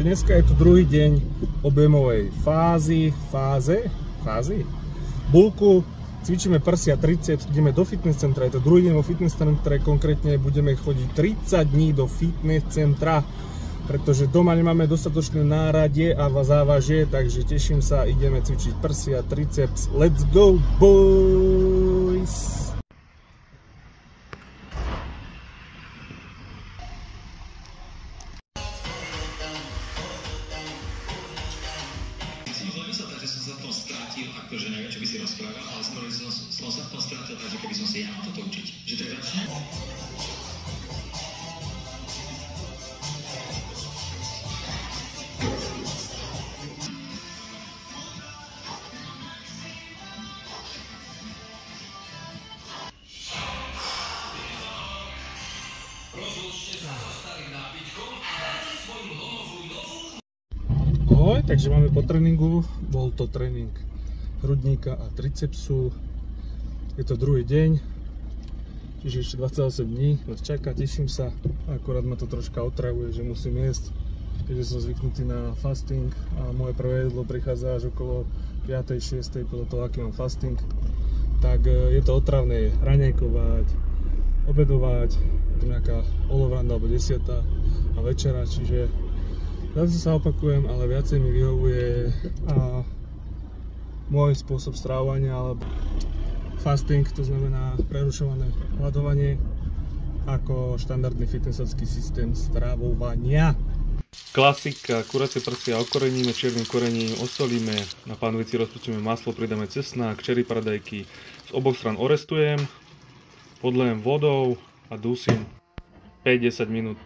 Takže dneska je tu druhý deň objemovej fázy. Bulku, cvičíme prsia 30, ideme do fitness centra, je to druhý deň vo fitness centre, konkrétne budeme chodiť 30 dní do fitness centra, pretože doma nemáme dostatočné náradie a závažie, takže teším sa, ideme cvičiť prsia, triceps, let's go boys! Akože neviem, čo by si rozprával, ale skoro som sa v tom strátil, že keby som si ja mal toto učiť. Že to je začne? Ahoj, takže máme po tréningu, bol to tréning hrudníka a tricepsu. Je to druhý deň, čiže ešte 28 dní nás čaká, teším sa. Akurát ma to troška otravuje, že musím jesť, keďže som zvyknutý na fasting a moje prvé jedlo prichádza až okolo 5. 6. podľa toho, aký mám fasting. Tak je to otravné raňajkovať, obedovať, nejaká olovranda alebo 10. a večera, čiže zase sa opakujem, ale viacej mi vyhovuje môj spôsob strávovania alebo fasting, to znamená prerušované hľadovanie, ako štandardný fitnessovský systém stravovania. Klasika, kuracie prsia okoreníme čiernym korením, osolíme, na pánvici rozpustíme maslo, pridáme cesnák, čeri paradajky, z oboch stran orestujem, podlejem vodou a dusím 5-10 minút.